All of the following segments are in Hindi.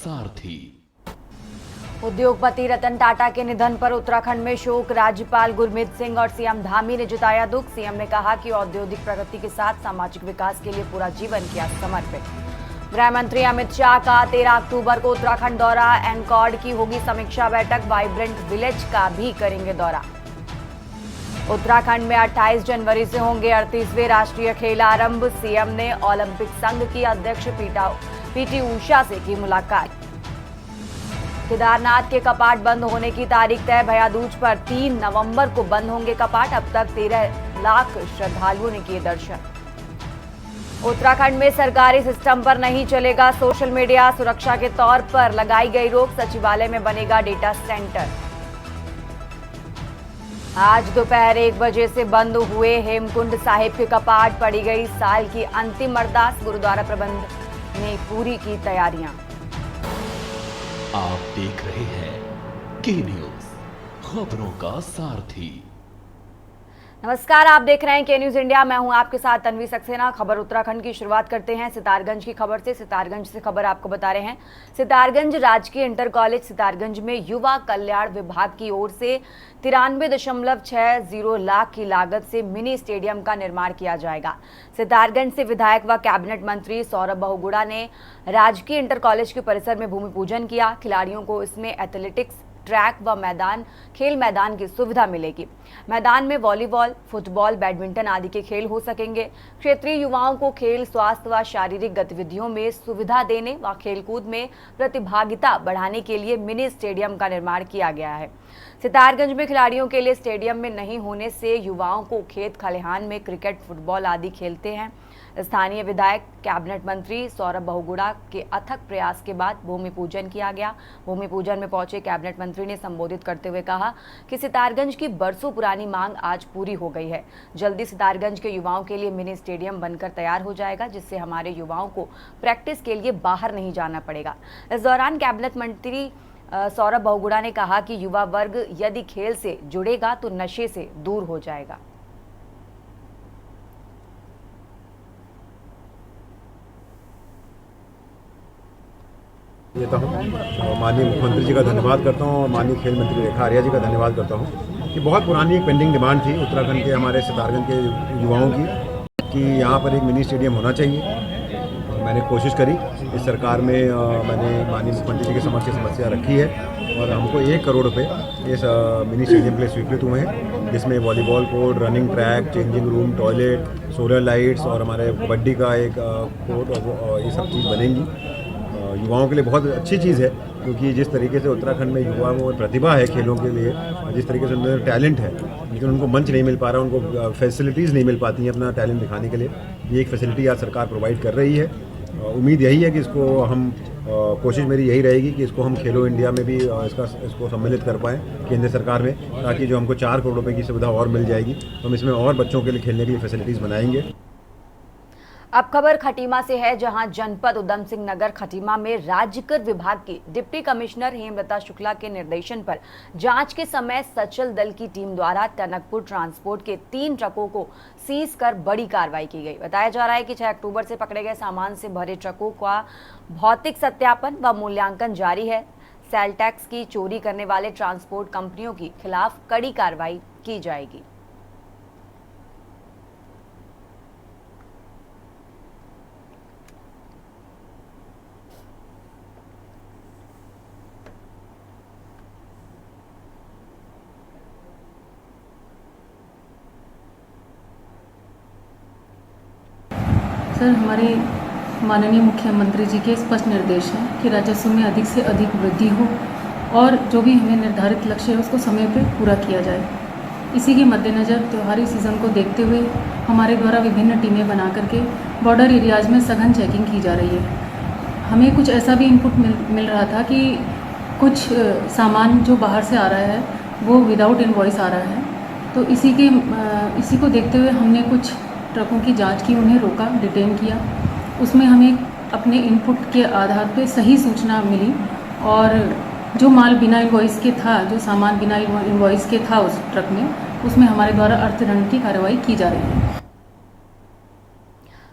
सारथी। उद्योगपति रतन टाटा के निधन पर उत्तराखंड में शोक। राज्यपाल गुरमीत सिंह और सीएम धामी ने जताया दुख। सीएम ने कहा कि औद्योगिक प्रगति के साथ सामाजिक विकास के लिए पूरा जीवन किया समर्पित। गृह मंत्री अमित शाह का 13 अक्टूबर को उत्तराखंड दौरा। एनकॉर्ड की होगी समीक्षा बैठक। वाइब्रेंट विलेज का भी करेंगे दौरा। उत्तराखंड में 28 जनवरी से होंगे 38वें राष्ट्रीय खेल आरंभ। सीएम ने ओलंपिक संघ की अध्यक्ष पीटी उषा से की मुलाकात। केदारनाथ के कपाट बंद होने की तारीख तय। भैया दूज पर 3 नवंबर को बंद होंगे कपाट। अब तक 13 लाख श्रद्धालुओं ने किए दर्शन। उत्तराखंड में सरकारी सिस्टम पर नहीं चलेगा सोशल मीडिया। सुरक्षा के तौर पर लगाई गई रोक। सचिवालय में बनेगा डेटा सेंटर। आज दोपहर 1 बजे से बंद हुए हेमकुंड साहिब के कपाट। पड़ी गई साल की अंतिम अरदास। गुरुद्वारा प्रबंध ने पूरी की तैयारियां। आप देख रहे हैं के न्यूज, खबरों का सारथी। नमस्कार, आप देख रहे हैं के न्यूज इंडिया। मैं हूं आपके साथ तन्वी सक्सेना। खबर उत्तराखंड की शुरुआत करते हैं सितारगंज की खबर से। सितारगंज से खबर आपको बता रहे हैं। सितारगंज राजकीय इंटर कॉलेज सितारगंज में युवा कल्याण विभाग की ओर से 93.60 लाख की लागत से मिनी स्टेडियम का निर्माण किया जाएगा। सितारगंज से विधायक व कैबिनेट मंत्री सौरभ बहुगुणा ने राजकीय इंटर कॉलेज के परिसर में भूमि पूजन किया। खिलाड़ियों को इसमें एथलेटिक्स ट्रैक व खेल मैदान की सुविधा मिलेगी। मैदान में वॉलीबॉल, फुटबॉल, बैडमिंटन आदि के खेल हो सकेंगे। क्षेत्रीय युवाओं को खेल, स्वास्थ्य व शारीरिक गतिविधियों में सुविधा देने व खेलकूद में प्रतिभागिता बढ़ाने के लिए मिनी स्टेडियम का निर्माण किया गया है। सितारगंज में खिलाड़ियों के लिए स्टेडियम में नहीं होने से युवाओं को खेत खलिहान में क्रिकेट, फुटबॉल आदि खेलते हैं। स्थानीय विधायक कैबिनेट मंत्री सौरभ बहुगुणा के अथक प्रयास के बाद भूमि पूजन किया गया। भूमि पूजन में पहुंचे कैबिनेट मंत्री ने संबोधित करते हुए कहा कि सितारगंज की बरसों पुरानी मांग आज पूरी हो गई है। जल्दी सितारगंज के युवाओं के लिए मिनी स्टेडियम बनकर तैयार हो जाएगा, जिससे हमारे युवाओं को प्रैक्टिस के लिए बाहर नहीं जाना पड़ेगा। इस दौरान कैबिनेट मंत्री सौरभ बहुगुणा ने कहा कि युवा वर्ग यदि खेल से जुड़ेगा तो नशे से दूर हो जाएगा। देता हूँ। माननीय मुख्यमंत्री जी का धन्यवाद करता हूँ और माननीय खेल मंत्री रेखा आर्या जी का धन्यवाद करता हूँ। ये बहुत पुरानी एक पेंडिंग डिमांड थी उत्तराखंड के हमारे सितारगंज के युवाओं की कि यहाँ पर एक मिनी स्टेडियम होना चाहिए। मैंने कोशिश करी इस सरकार में, मैंने माननीय मुख्यमंत्री जी के समक्ष ये समस्या रखी है और हमको 1 करोड़ रुपये इस मिनी स्टेडियम के लिए स्वीकृत हुए हैं, जिसमें volleyball court, running track, changing room, toilet, solar lights और हमारे कबड्डी का एक कोर्ट और ये सब चीज़ बनेंगी। युवाओं के लिए बहुत अच्छी चीज़ है, क्योंकि जिस तरीके से उत्तराखंड में युवाओं में प्रतिभा है खेलों के लिए, जिस तरीके से उनमें टैलेंट है, लेकिन उनको मंच नहीं मिल पा रहा, उनको फैसिलिटीज़ नहीं मिल पाती हैं अपना टैलेंट दिखाने के लिए। ये एक फैसिलिटी आज सरकार प्रोवाइड कर रही है। उम्मीद यही है कि इसको हम कोशिश मेरी यही रहेगी कि इसको हम खेलो इंडिया में भी इसको सम्मिलित कर पाएँ केंद्र सरकार में, ताकि जो हमको 4 करोड़ रुपये की सुविधा और मिल जाएगी तो हम इसमें और बच्चों के लिए खेलने के लिए फैसिलिटीज़ बनाएंगे। अब खबर खटीमा से है, जहां जनपद उधम सिंह नगर खटीमा में राज्य कर विभाग की डिप्टी कमिश्नर हेमलता शुक्ला के निर्देशन पर जांच के समय सचल दल की टीम द्वारा टनकपुर ट्रांसपोर्ट के 3 ट्रकों को सीज कर बड़ी कार्रवाई की गई। बताया जा रहा है कि 6 अक्टूबर से पकड़े गए सामान से भरे ट्रकों का भौतिक सत्यापन व मूल्यांकन जारी है। सेल टैक्स की चोरी करने वाले ट्रांसपोर्ट कंपनियों के खिलाफ कड़ी कार्रवाई की जाएगी। सर, हमारे माननीय मुख्यमंत्री जी के स्पष्ट निर्देश हैं कि राजस्व में अधिक से अधिक वृद्धि हो और जो भी हमें निर्धारित लक्ष्य है उसको समय पर पूरा किया जाए। इसी के मद्देनज़र त्योहारी सीज़न को देखते हुए हमारे द्वारा विभिन्न टीमें बना करके बॉर्डर एरियाज़ में सघन चेकिंग की जा रही है। हमें कुछ ऐसा भी इनपुट मिल रहा था कि कुछ सामान जो बाहर से आ रहा है वो विदाउट इनवॉइस आ रहा है, तो इसी को देखते हुए हमने कुछ ट्रकों की जांच की, उन्हें रोका, डिटेन किया। उसमें हमें अपने इनपुट के आधार पर सही सूचना मिली और जो माल बिना इनवॉइस के था, जो सामान बिना इनवॉइस के था उस ट्रक में, उसमें हमारे द्वारा अर्थदंड की कार्रवाई की जा रही है।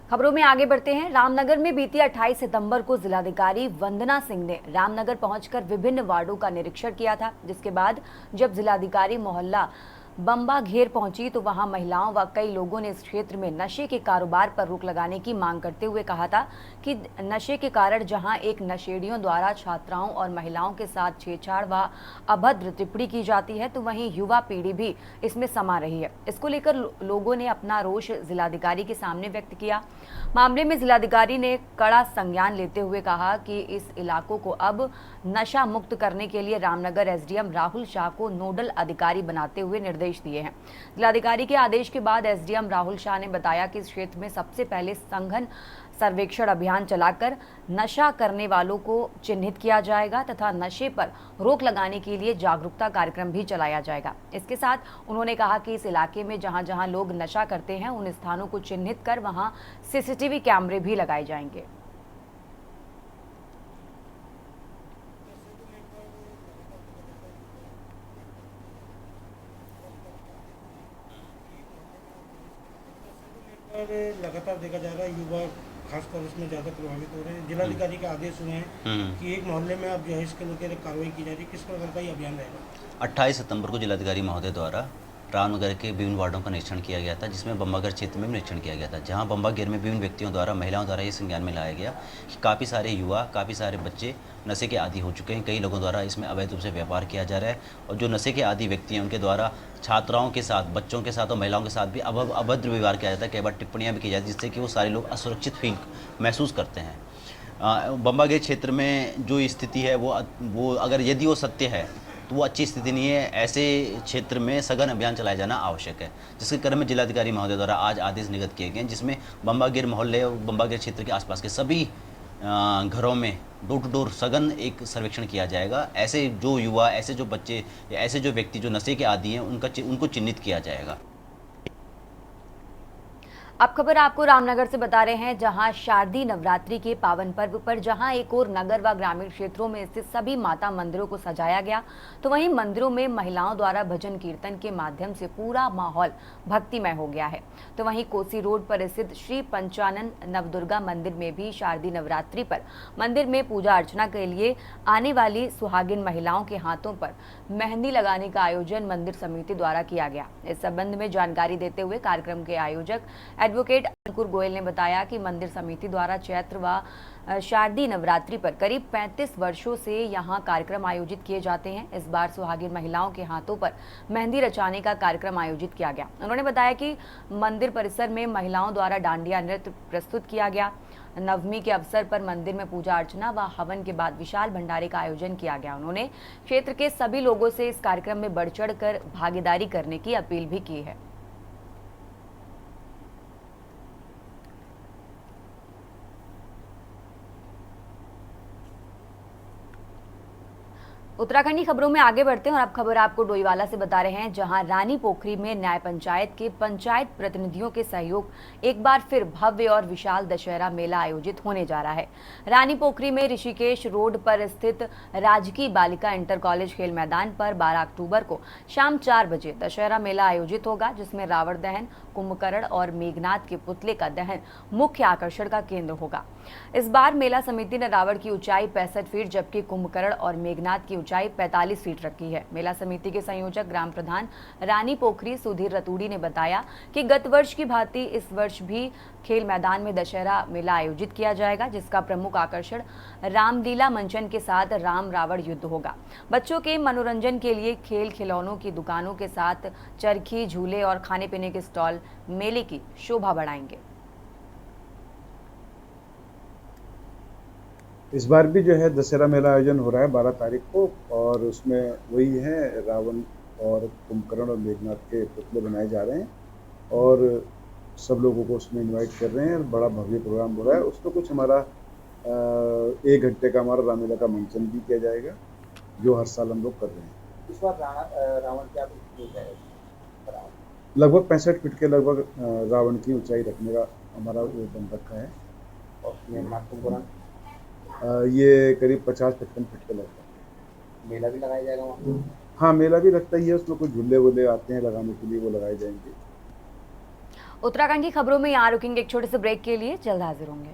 खबरों में आगे बढ़ते हैं। रामनगर में बीती 28 सितंबर को जिलाधिकारी वंदना सिंह ने रामनगर पहुंचकर विभिन्न वार्डों का निरीक्षण किया था, जिसके बाद जब जिलाधिकारी मोहल्ला बम्बा घेर पहुंची तो वहां महिलाओं व कई लोगों ने इस क्षेत्र में नशे के कारोबार पर रोक लगाने की मांग करते हुए कहा था कि नशे के कारण जहां एक नशेड़ियों द्वारा छात्राओं और महिलाओं के साथ छेड़छाड़ व अभद्र टिप्पणी की जाती है, तो वहीं युवा पीढ़ी भी इसमें समा रही है। इसको लेकर लोगों ने अपना रोष जिलाधिकारी के सामने व्यक्त किया। मामले में जिलाधिकारी ने कड़ा संज्ञान लेते हुए कहा कि इस इलाकों को अब नशा मुक्त करने के लिए रामनगर एसडीएम राहुल शाह को नोडल अधिकारी बनाते हुए निर्देश दिए हैं। जिलाधिकारी के आदेश के बाद एसडीएम राहुल शाह ने बताया कि इस क्षेत्र में सबसे पहले संघन सर्वेक्षण अभियान चलाकर नशा करने वालों को चिन्हित किया जाएगा तथा नशे पर रोक लगाने के लिए जागरूकता कार्यक्रम भी चलाया जाएगा। इसके साथ उन्होंने कहा कि इस इलाके में जहां जहां लोग नशा करते हैं उन स्थानों को चिन्हित कर वहां सीसीटीवी कैमरे भी लगाए जाएंगे। लगातार देखा जा रहा है, युवा खासकर उसमें ज़्यादा प्रभावित हो रहे हैं। जिलाधिकारी के आदेश हुए हैं कि एक मोहल्ले में अब जो है इसके लेकर कार्रवाई की जा रही है। किस प्रकार का ये अभियान रहेगा? 28 सितंबर को जिलाधिकारी महोदय द्वारा रामनगर के विभिन्न वार्डों का निरीक्षण किया गया था, जिसमें बम्बागढ़ क्षेत्र में भी निरीक्षण किया गया था, जहां बम्बागढ़ में विभिन्न व्यक्तियों द्वारा महिलाओं द्वारा ये संज्ञान में लाया गया कि काफ़ी सारे युवा, काफ़ी सारे बच्चे नशे के आदी हो चुके हैं। कई लोगों द्वारा इसमें अवैध रूप से व्यापार किया जा रहा है और जो नशे के आदी व्यक्ति हैं उनके द्वारा छात्राओं के साथ, बच्चों के साथ और महिलाओं के साथ भी अभद्र व्यवहार किया जाता है। कई बार टिप्पणियाँ भी की जाती है, जिससे कि वो सारे लोग असुरक्षित फील महसूस करते हैं। बम्बागढ़ क्षेत्र में जो स्थिति है वो अगर यदि वो सत्य है तो वो अच्छी स्थिति नहीं है। ऐसे क्षेत्र में सघन अभियान चलाया जाना आवश्यक है, जिसके क्रम में जिलाधिकारी महोदय द्वारा आज आदेश निर्गत किए गए, जिसमें बम्बागढ़ मोहल्ले और बम्बागढ़ क्षेत्र के आसपास के सभी घरों में डोर टू डोर सघन एक सर्वेक्षण किया जाएगा। ऐसे जो युवा, ऐसे जो बच्चे, ऐसे जो व्यक्ति जो नशे के आदी हैं उनको चिन्हित किया जाएगा। अब खबर आपको रामनगर से बता रहे हैं, जहां शारदीय नवरात्रि के पावन पर्व पर जहां एक और नगर व ग्रामीण क्षेत्रों में स्थित सभी माता मंदिरों को सजाया गया, तो वहीं मंदिरों में महिलाओं द्वारा भजन कीर्तन के माध्यम से पूरा माहौल भक्तिमय हो गया है। तो वहीं कोसी रोड पर स्थित श्री पंचानन नवदुर्गा मंदिर में भी शारदीय नवरात्रि पर मंदिर में पूजा अर्चना के लिए आने वाली सुहागिन महिलाओं के हाथों पर मेहंदी लगाने का आयोजन मंदिर समिति द्वारा किया गया। इस संबंध में जानकारी देते हुए कार्यक्रम के आयोजक एडवोकेट अंकुर गोयल ने बताया कि मंदिर समिति द्वारा चैत्र व शारदीय नवरात्रि पर करीब 35 वर्षों से यहां कार्यक्रम आयोजित किए जाते हैं। इस बार सुहागिन महिलाओं के हाथों पर मेहंदी रचाने का कार्यक्रम आयोजित किया गया। उन्होंने बताया कि मंदिर परिसर में महिलाओं द्वारा डांडिया नृत्य प्रस्तुत किया गया। नवमी के अवसर पर मंदिर में पूजा अर्चना व हवन के बाद विशाल भंडारे का आयोजन किया गया। उन्होंने क्षेत्र के सभी लोगों से इस कार्यक्रम में बढ़ चढ़ कर भागीदारी करने की अपील भी की है। उत्तराखंड की खबरों में आगे बढ़ते हैं और अब खबर आपको डोईवाला से बता रहे हैं, जहां रानी पोखरी में न्याय पंचायत के पंचायत प्रतिनिधियों के सहयोग एक बार फिर भव्य और विशाल दशहरा मेला आयोजित होने जा रहा है। रानी पोखरी में ऋषिकेश रोड पर स्थित राजकीय बालिका इंटर कॉलेज खेल मैदान पर 12 अक्टूबर को शाम 4 बजे दशहरा मेला आयोजित होगा, जिसमें रावण दहन, कुंभकर्ण और मेघनाथ के पुतले का दहन मुख्य आकर्षण का केंद्र होगा। इस बार मेला समिति ने रावण की ऊंचाई 65 फीट जबकि कुंभकर्ण और मेघनाथ की ऊंचाई 45 फीट रखी है। मेला समिति के संयोजक ग्राम प्रधान रानी पोखरी सुधीर रतूड़ी ने बताया कि गत वर्ष की भांति इस वर्ष भी खेल मैदान में दशहरा मेला आयोजित किया जाएगा, जिसका प्रमुख आकर्षण रामलीला मंचन के साथ राम रावण युद्ध होगा। बच्चों के मनोरंजन के लिए खेल खिलौनों की दुकानों के साथ चरखी, झूले और खाने पीने के स्टॉल मेले की शोभा बढ़ाएंगे। इस बार भी जो है दशहरा मेला आयोजन हो रहा है 12 तारीख को, और उसमें वही है रावण और कुंभकर्ण और मेघनाथ के पुतले बनाए जा रहे हैं और सब लोगों को उसमें इनवाइट कर रहे हैं। बड़ा भव्य प्रोग्राम हो रहा है। उसमें कुछ हमारा 1 घंटे का हमारा रामलीला का मंचन भी किया जाएगा, जो हर साल हम लोग कर रहे हैं। इस बार रावण क्या है? लगभग 65 फीट के लगभग रावण की ऊंचाई रखने का हमारा वो बन रखा है। और मेघनाथ कुंभकर्ण ये करीब 50-55 फीट के लगभग। मेला भी लगाया जाएगा वहाँ? हाँ, मेला भी लगता ही है। उसमें कुछ झूले वूले आते हैं लगाने के लिए, वो लगाए जाएंगे। उत्तराखंड की खबरों में यहाँ रुकेंगे एक छोटे से ब्रेक के लिए, जल्द हाजिर होंगे।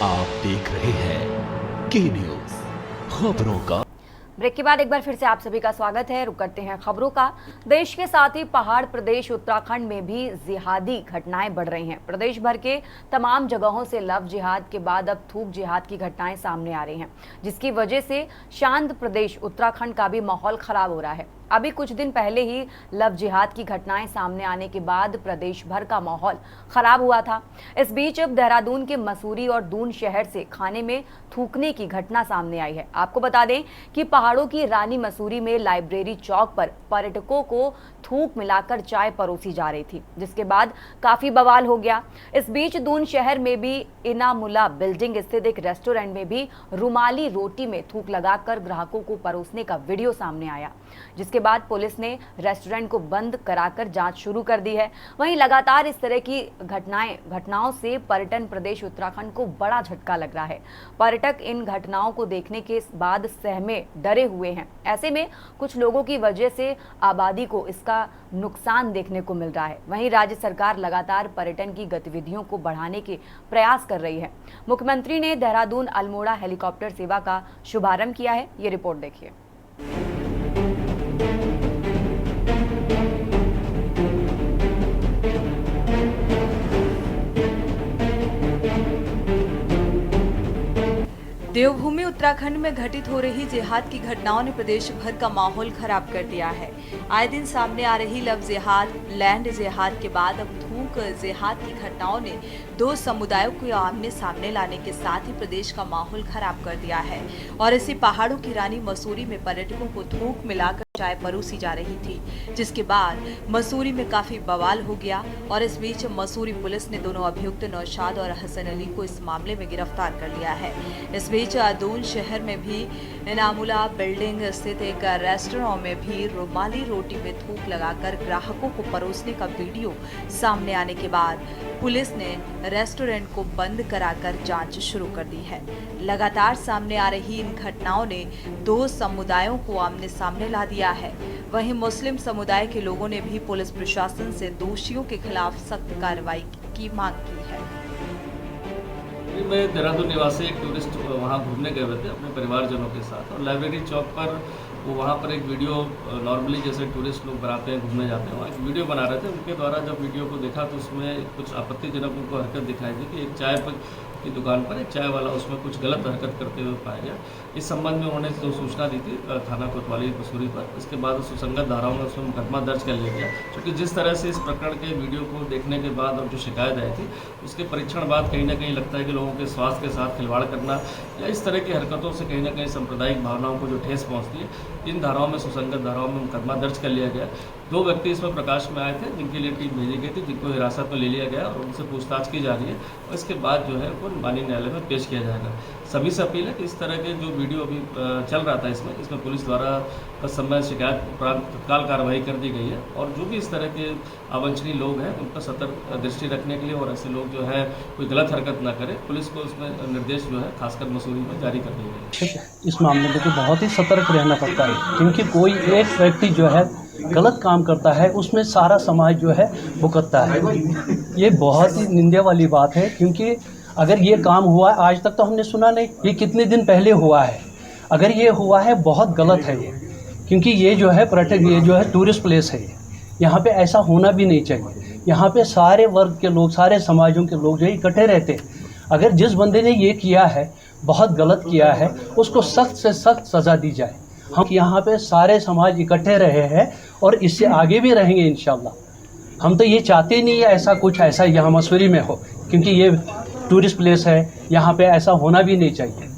आप देख रहे हैं के न्यूज खबरों का। ब्रेक के बाद एक बार फिर से आप सभी का स्वागत है। रुक करते हैं खबरों का। देश के साथ ही पहाड़ प्रदेश उत्तराखंड में भी जिहादी घटनाएं बढ़ रही हैं। प्रदेश भर के तमाम जगहों से लव जिहाद के बाद अब थूक जिहाद की घटनाएं सामने आ रही हैं, जिसकी वजह से शांत प्रदेश उत्तराखंड का भी माहौल खराब हो रहा है। अभी कुछ दिन पहले ही लव जिहाद की घटनाएं सामने आने के बाद प्रदेश भर का माहौल खराब हुआ था। इस बीच अब देहरादून के मसूरी और दून शहर से खाने में थूकने की घटना सामने आई है। आपको बता दें कि पहाड़ों की रानी मसूरी में लाइब्रेरी चौक पर पर्यटकों को थूक मिलाकर चाय परोसी जा रही थी, जिसके बाद काफी बवाल हो गया। इस बीच दून शहर में भी इनामुला बिल्डिंग स्थित एक रेस्टोरेंट में भी रुमाली रोटी में थूक लगाकर ग्राहकों को परोसने का वीडियो सामने आया, जिसके बाद पुलिस ने रेस्टोरेंट को बंद कराकर जांच शुरू कर दी है। वहीं लगातार इस तरह की घटनाओं से पर्यटन प्रदेश उत्तराखंड को बड़ा झटका लग रहा है। पर्यटक इन घटनाओं को देखने के बाद सहमे डरे हुए हैं। ऐसे में कुछ लोगों की वजह से आबादी को इसका नुकसान देखने को मिल रहा है। वहीं राज्य सरकार लगातार पर्यटन की गतिविधियों को बढ़ाने के प्रयास कर रही है। मुख्यमंत्री ने देहरादून अल्मोड़ा हेलीकॉप्टर सेवा का शुभारंभ किया है। ये रिपोर्ट देखिए। देवभूमि उत्तराखंड में घटित हो रही जिहाद की घटनाओं ने प्रदेश भर का माहौल खराब कर दिया है। आए दिन सामने आ रही लव जिहाद, लैंड जिहाद के बाद अब थूक जिहाद की घटनाओं ने दो समुदायों को आमने सामने लाने के साथ ही प्रदेश का माहौल खराब कर दिया है। और इसी पहाड़ों की रानी मसूरी में पर्यटकों को थूक मिलाकर चाय परोसी जा रही थी, जिसके बाद मसूरी में काफी बवाल हो गया। और इस बीच मसूरी पुलिस ने दोनों अभियुक्त नौशाद और हसन अली को इस मामले में गिरफ्तार कर लिया है। इस बीच दून शहर में भी इनामुला बिल्डिंग स्थित एक रेस्टोरेंट में भी रुमाली रोटी में थूक लगाकर ग्राहकों को परोसने का वीडियो सामने आने के बाद पुलिस ने रेस्टोरेंट को बंद कराकर जांच शुरू कर दी है। लगातार सामने आ रही इन घटनाओं ने दो समुदायों को आमने सामने ला दिया है। वहीं मुस्लिम समुदाय के लोगों ने भी पुलिस प्रशासन से दोषियों के खिलाफ सख्त कार्रवाई की मांग की है। मैं देहरादून निवासी एक टूरिस्ट वहाँ घूमने गए हुए थे अपने परिवारजनों के साथ, और लाइब्रेरी चौक पर वो वहाँ पर एक वीडियो नॉर्मली जैसे टूरिस्ट लोग बनाते हैं, घूमने जाते हैं, वहाँ एक वीडियो बना रहे थे। उनके द्वारा जब वीडियो को देखा तो उसमें कुछ आपत्तिजनक उनको हरकत दिखाई दी कि एक चाय की दुकान पर एक चाय वाला उसमें कुछ गलत हरकत करते हुए पाया गया। इस संबंध में उन्होंने जो सूचना दी थी थाना कोतवाली मसूरी पर, इसके बाद सुसंगत धाराओं में उसमें मुकदमा दर्ज कर लिया गया। क्योंकि जिस तरह से इस प्रकरण के वीडियो को देखने के बाद और जो शिकायत आई थी उसके परीक्षण बाद कहीं ना कहीं लगता है कि लोगों के स्वास्थ्य के साथ खिलवाड़ करना या इस तरह की हरकतों से कहीं ना कहीं सांप्रदायिक भावनाओं को जो ठेस पहुँचती है, इन धाराओं में सुसंगत धाराओं में मुकदमा दर्ज कर लिया गया। दो व्यक्ति इसमें प्रकाश में आए थे जिनके लिए टीम भेजी गई थी, जिनको हिरासत में ले लिया गया और उनसे पूछताछ की जा रही है और इसके बाद जो है उनको माननीय न्यायालय में पेश किया जाएगा। सभी से अपील है कि इस तरह के जो वीडियो अभी चल रहा था इसमें पुलिस द्वारा तत्समय शिकायत उपरांत तत्काल कार्रवाई कर दी गई है। और जो भी इस तरह के अवांछनीय लोग हैं उन पर सतर्क दृष्टि रखने के लिए और ऐसे लोग जो है कोई गलत हरकत ना करें, पुलिस को उसमें निर्देश जो है खासकर मसूरी में जारी कर दिए गए। ठीक है, इस मामले में तो बहुत ही सतर्क रहना पड़ता है, क्योंकि कोई एक व्यक्ति जो है गलत काम करता है उसमें सारा समाज जो है भुगतता है। ये बहुत ही निंदा वाली बात है, क्योंकि अगर ये काम हुआ है आज तक तो हमने सुना नहीं, ये कितने दिन पहले हुआ है। अगर ये हुआ है बहुत गलत है ये, क्योंकि ये जो है पर्यटक, ये जो है टूरिस्ट प्लेस है, यहाँ पे ऐसा होना भी नहीं चाहिए। यहाँ पे सारे वर्ग के लोग, सारे समाजों के लोग जो इकट्ठे रहते हैं। अगर जिस बंदे ने ये किया है, बहुत गलत किया है, उसको सख्त से सख्त सज़ा दी जाए। हम यहाँ पे सारे समाज इकट्ठे रहे हैं और इससे आगे भी रहेंगे इंशाल्लाह। हम तो ये चाहते नहीं है ऐसा कुछ ऐसा यहाँ मसूरी में हो, क्योंकि ये टूरिस्ट प्लेस है, यहाँ पे ऐसा होना भी नहीं चाहिए।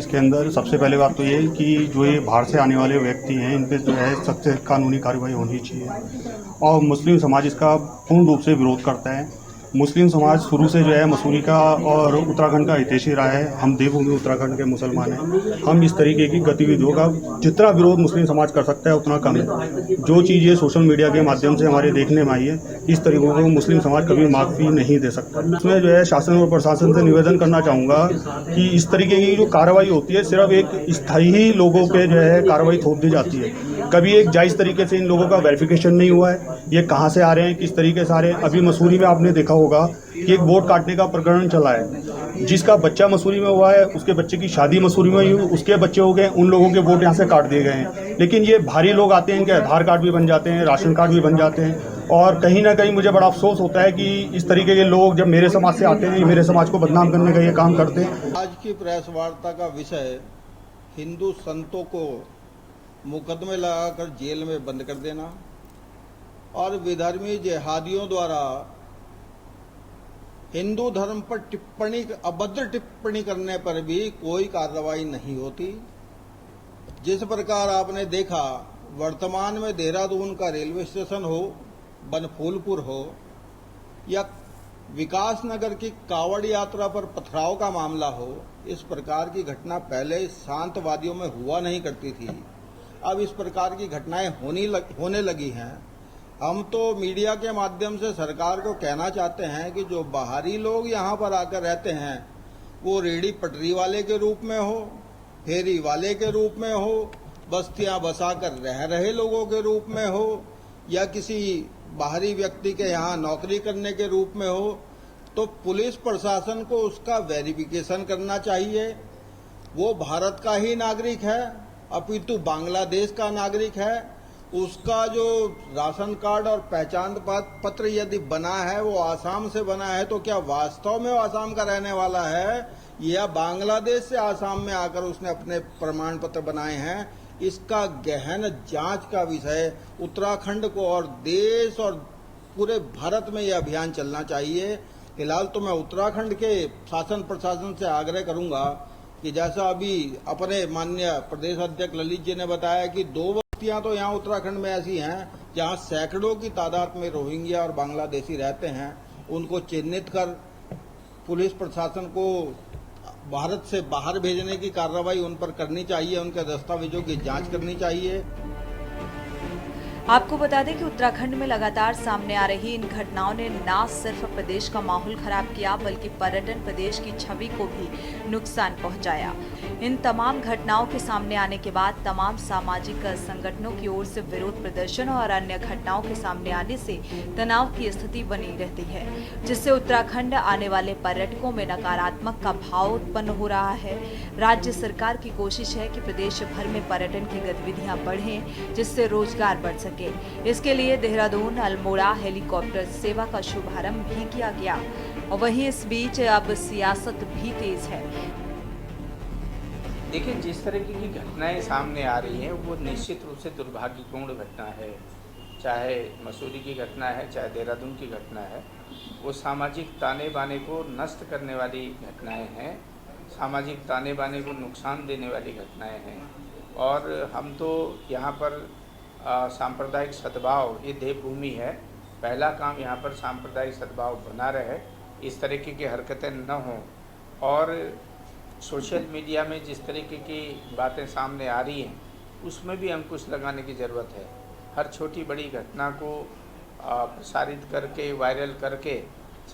इसके अंदर सबसे पहले बात तो ये है कि जो ये बाहर से आने वाले व्यक्ति हैं इन पे जो है सख्त कानूनी कार्रवाई होनी चाहिए और मुस्लिम समाज इसका पूर्ण रूप से विरोध करता है। मुस्लिम समाज शुरू से जो है मसूरी का और उत्तराखंड का हितैषी रहा है। हम देवभूमि उत्तराखंड के मुसलमान हैं। हम इस तरीके की गतिविधियों का जितना विरोध मुस्लिम समाज कर सकता है उतना कम है। जो चीज़ ये सोशल मीडिया के माध्यम से हमारे देखने में आई है, इस तरीकों को मुस्लिम समाज कभी माफ़ी नहीं दे सकता। इसमें जो है शासन और प्रशासन से निवेदन करना चाहूँगा कि इस तरीके की जो कार्रवाई होती है सिर्फ एक स्थायी लोगों पर जो है कार्रवाई थोप दी जाती है। कभी एक जायज़ तरीके से इन लोगों का वेरिफिकेशन नहीं हुआ है, ये कहाँ से आ रहे हैं, किस तरीके से आ रहे हैं। अभी मसूरी में आपने देखा होगा कि एक वोट काटने का प्रकरण चला है, जिसका बच्चा मसूरी में हुआ है, उसके बच्चे की शादी मसूरी में हुई, उसके बच्चे हो गए, उन लोगों के वोट यहाँ से काट दिए गए हैं। लेकिन ये भारी लोग आते हैं, इनके आधार कार्ड भी बन जाते हैं, राशन कार्ड भी बन जाते हैं, और कहीं ना कहीं मुझे बड़ा अफसोस होता है कि इस तरीके के लोग जब मेरे समाज से आते हैं, मेरे समाज को बदनाम करने का ये काम करते हैं। आज की प्रेस वार्ता का विषय हिंदू संतों को मुकदमे लगाकर जेल में बंद कर देना और विधर्मी जिहादियों द्वारा हिंदू धर्म पर अभद्र टिप्पणी करने पर भी कोई कार्रवाई नहीं होती। जिस प्रकार आपने देखा, वर्तमान में देहरादून का रेलवे स्टेशन हो, बनफूलपुर हो या विकास नगर की कावड़ यात्रा पर पथराव का मामला हो, इस प्रकार की घटना पहले शांतवादियों में हुआ नहीं करती थी। अब इस प्रकार की घटनाएं होने लगी हैं। हम तो मीडिया के माध्यम से सरकार को कहना चाहते हैं कि जो बाहरी लोग यहाँ पर आकर रहते हैं, वो रेहड़ी पटरी वाले के रूप में हो, फेरी वाले के रूप में हो, बस्तियां बसाकर रह रहे लोगों के रूप में हो, या किसी बाहरी व्यक्ति के यहाँ नौकरी करने के रूप में हो, तो पुलिस प्रशासन को उसका वेरिफिकेशन करना चाहिए। वो भारत का ही नागरिक है, अपितु बांग्लादेश का नागरिक है। उसका जो राशन कार्ड और पहचान पत्र यदि बना है वो आसाम से बना है, तो क्या वास्तव में वो आसाम का रहने वाला है या बांग्लादेश से आसाम में आकर उसने अपने प्रमाण पत्र बनाए हैं? इसका गहन जांच का विषय उत्तराखंड को और देश और पूरे भारत में यह अभियान चलना चाहिए। फिलहाल तो मैं उत्तराखंड के शासन प्रशासन से आग्रह करूंगा कि जैसा अभी अपने माननीय प्रदेश अध्यक्ष ललित जी ने बताया कि 2 बस्तियां तो यहाँ उत्तराखंड में ऐसी हैं जहाँ सैकड़ों की तादाद में रोहिंग्या और बांग्लादेशी रहते हैं। उनको चिन्हित कर पुलिस प्रशासन को भारत से बाहर भेजने की कार्रवाई उन पर करनी चाहिए, उनके दस्तावेजों की जांच करनी चाहिए। आपको बता दें कि उत्तराखंड में लगातार सामने आ रही इन घटनाओं ने न सिर्फ प्रदेश का माहौल खराब किया, बल्कि पर्यटन प्रदेश की छवि को भी नुकसान पहुंचाया। इन तमाम घटनाओं के सामने आने के बाद तमाम सामाजिक संगठनों की ओर से विरोध प्रदर्शन और अन्य घटनाओं के सामने आने से तनाव की स्थिति बनी रहती है, जिससे उत्तराखंड आने वाले पर्यटकों में नकारात्मक का भाव उत्पन्न हो रहा है। राज्य सरकार की कोशिश है कि प्रदेश भर में पर्यटन की गतिविधियां बढ़ें, जिससे रोजगार बढ़ सके। इसके लिए देहरादून अल्मोड़ा हेलीकॉप्टर सेवा का शुभारंभ भी किया गया, और वहीं इस बीच अब सियासत भी तेज है। देखिए, जिस तरह की घटनाएं सामने आ रही हैं वो निश्चित रूप से दुर्भाग्यपूर्ण घटना है। चाहे मसूरी की घटना है, चाहे देहरादून की घटना है, वो सामाजिक ताने बाने को नष्ट करने वाली घटनाएं हैं, सामाजिक ताने बाने को नुकसान देने वाली घटनाएं हैं। और हम तो यहाँ पर सांप्रदायिक सद्भाव, ये देवभूमि है, पहला काम यहाँ पर सांप्रदायिक सद्भाव बना रहे, इस तरीके की हरकतें न हों। और सोशल मीडिया में जिस तरीके की बातें सामने आ रही हैं उसमें भी अंकुश लगाने की ज़रूरत है। हर छोटी बड़ी घटना को प्रसारित करके, वायरल करके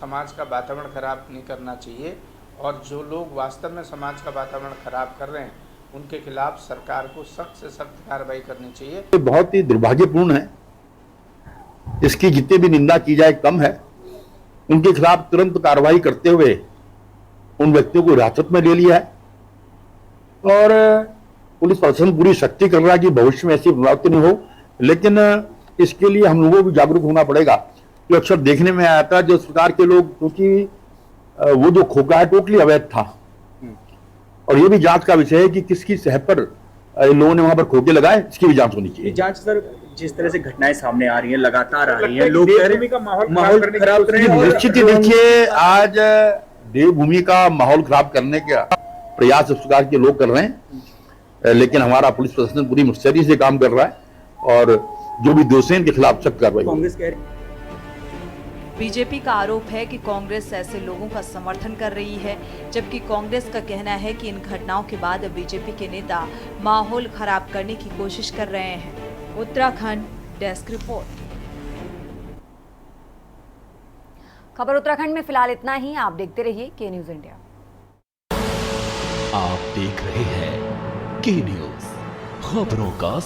समाज का वातावरण खराब नहीं करना चाहिए, और जो लोग वास्तव में समाज का वातावरण खराब कर रहे हैं उनके खिलाफ सरकार को सख्त से सख्त कार्रवाई करनी चाहिए। ये बहुत ही दुर्भाग्यपूर्ण है, इसकी जितनी भी निंदा की जाए कम है। उनके खिलाफ तुरंत कार्रवाई करते हुए उन व्यक्तियों को हिरासत में ले लिया है, और पुलिस प्रशासन पूरी सख्ती कर रहा है कि भविष्य में ऐसी पुनरावृत्ति नहीं हो। लेकिन इसके लिए हम लोगों को जागरूक होना पड़ेगा। जो अक्सर देखने में आया था, जो सरकार के लोग, क्योंकि वो जो खोखला है टोटली अवैध था, और ये भी जांच का विषय है कि किसकी सहब पर लोगों ने वहां पर खोखे लगाए, इसकी भी जांच होनी चाहिए। जांच सर, जिस तरह से घटनाएं सामने आ रही हैं, लगातार आ रही हैं, लोग माहौल खराब कर रहे हैं। निश्चित ही देखिए, आज देवभूमि का माहौल खराब करने का प्रयास सरकार के लोग कर रहे हैं, लेकिन हमारा पुलिस प्रशासन पूरी मुस्तैदी से काम कर रहा है, और जो भी दोषी हैं इनके खिलाफ सख्त कार्रवाई। कांग्रेस कह रही बीजेपी का आरोप है कि कांग्रेस ऐसे लोगों का समर्थन कर रही है, जबकि कांग्रेस का कहना है कि इन घटनाओं के बाद बीजेपी के नेता माहौल खराब करने की कोशिश कर रहे हैं। Uttarakhand desk report. खबर उत्तराखंड में फिलहाल इतना ही। आप देखते रहिए के न्यूज इंडिया। आप देख रहे हैं के न्यूज, खबरों का